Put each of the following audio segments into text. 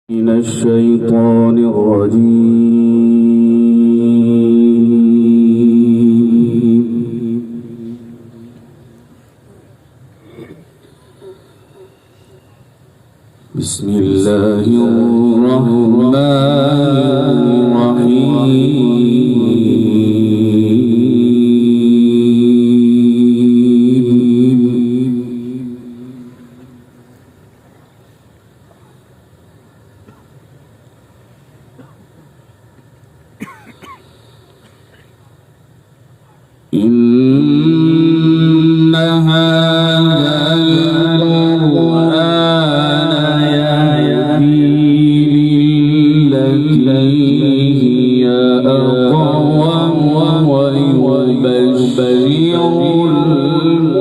من الشيطان الرجيم. بسم الله الرحمن الرحيم. إن هذا القرآن يهدي للتي هي أقوم ويبشر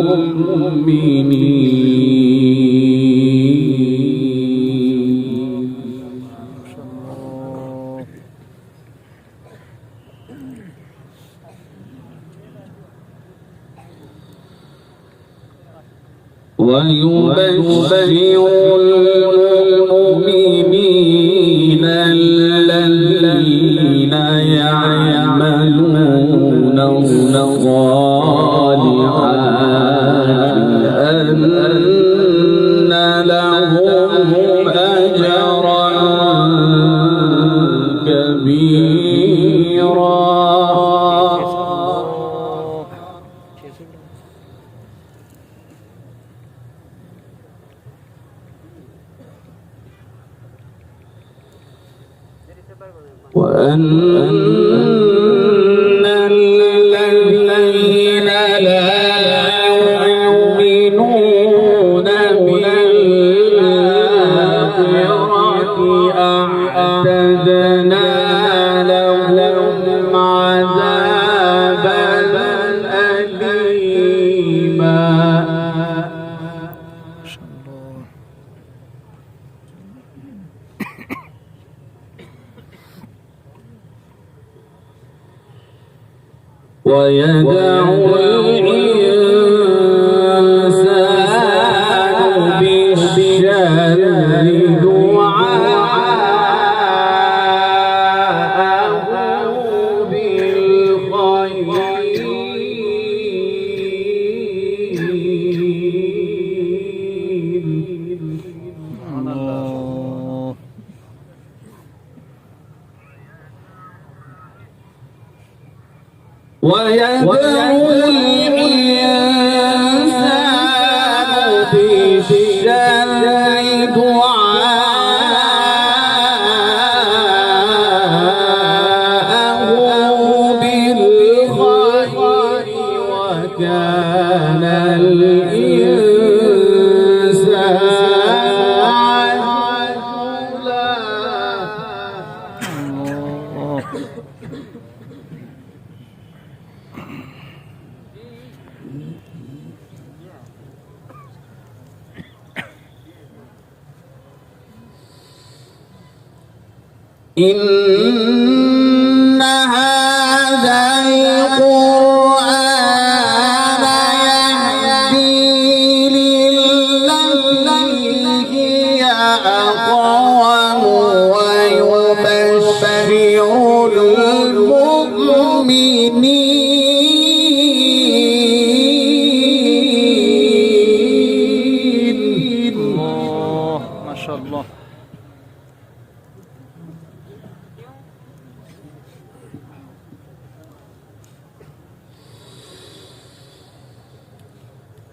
المؤمنين. ويبشر المؤمنين الذين يعملون الصالحات أن لهم أجرا كبيرا. وأن الذين لا يؤمنون بالآخرة أعتدنا لهم عذابا أليما. ويدعو الإنسان بالشر دعاءه بالخير. ويدعو الإنسان بالشر دعاءه بالخير وكان الإنسان إن هذا القرآن يهدي للتي هي أقوم ويبشر المؤمنين. ما شاء الله.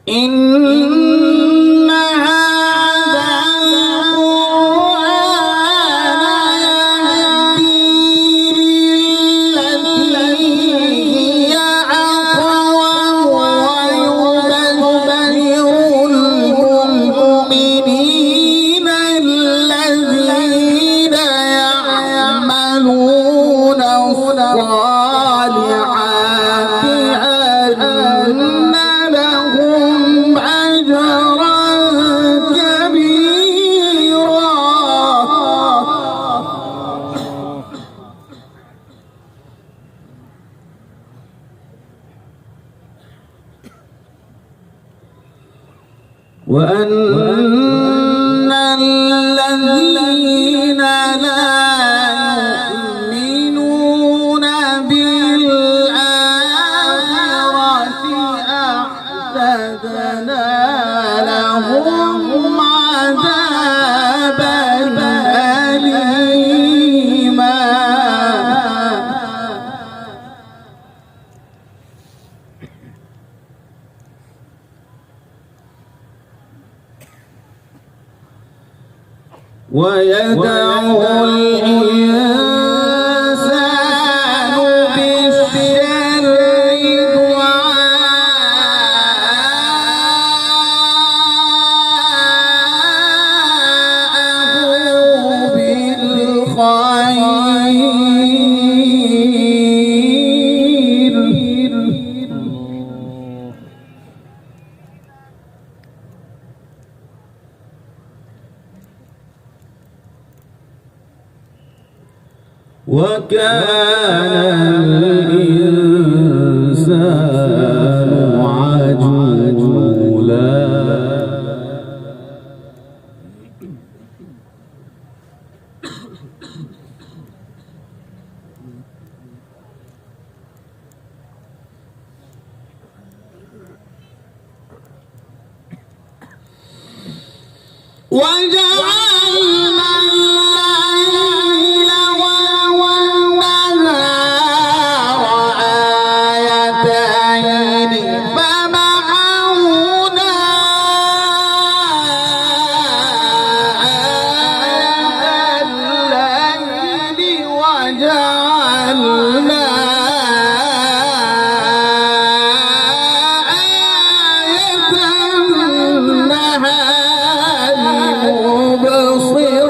إن هذا القرآن يهدي للتي هي أقوم ويبشر المؤمنين الذين يعملون الصالحات أن لهم أجرا كبيرا. وأن الذين ويدعو الإنسان بالشر دعاءه بالخير. وكان الإنسان عجولا. وجعلنا الليل والنهار آيتين فمحونا آية الليل وجعلنا آية النهار مبصرة.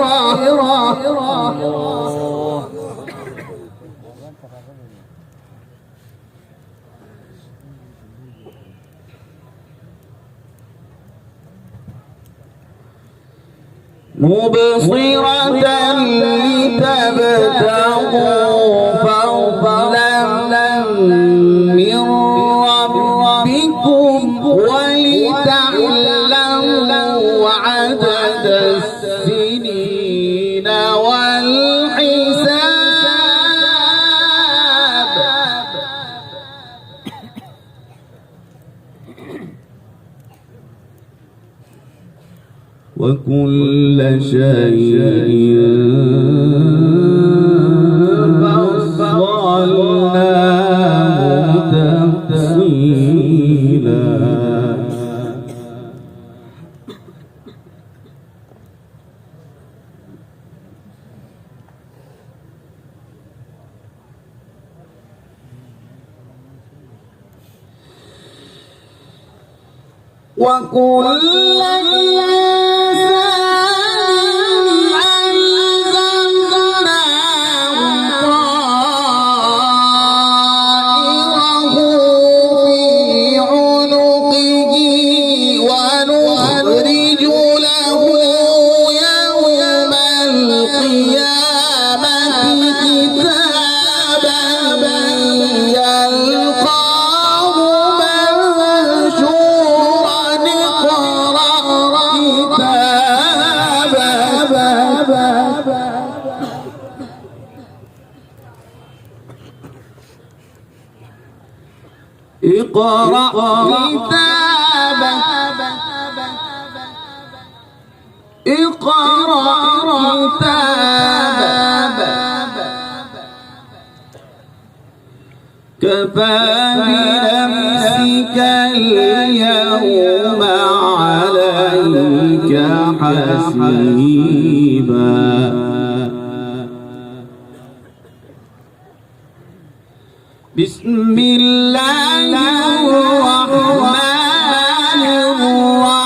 لتبتغوا فضلا من ربكم ولتعلموا عدد السنين والحساب. وكل شيء فصلناه تفصيلا. وكل إنسان ألزمناه طائره في عنقه ونخرج له يوم القيامة كتابا يلقاه منشورا. اقرأ كتابك. اقرأ كتابك كفى بنفسك اليوم عليك حسيبا. بسم الله الرحمن الرحيم.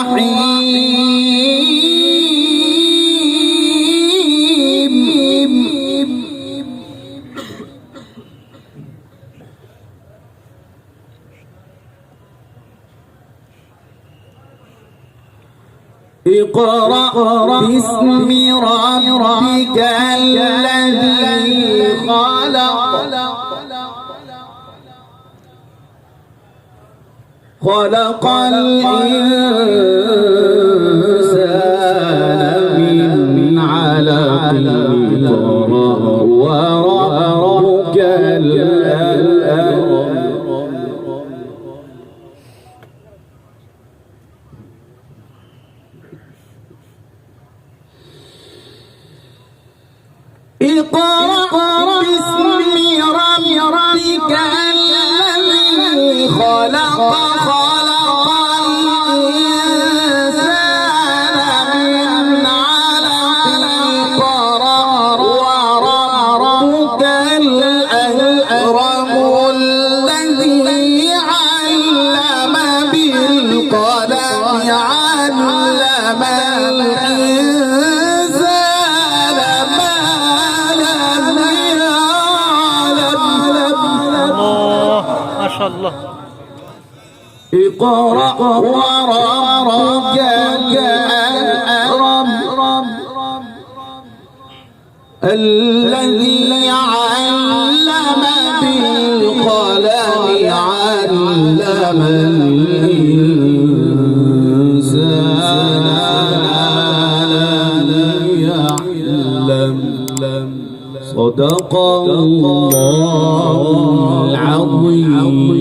اقرأ باسم ربك الذي خلق. خلق الإنسان من علق. اقرأ وربك الأكرم. اقرأ باسم ربك الذي خلق. خلق الإنسان من علق. اقرأ وربك الأكرم الذي علم بالقلم علم الإنسان يعلم صدق الله العظيم.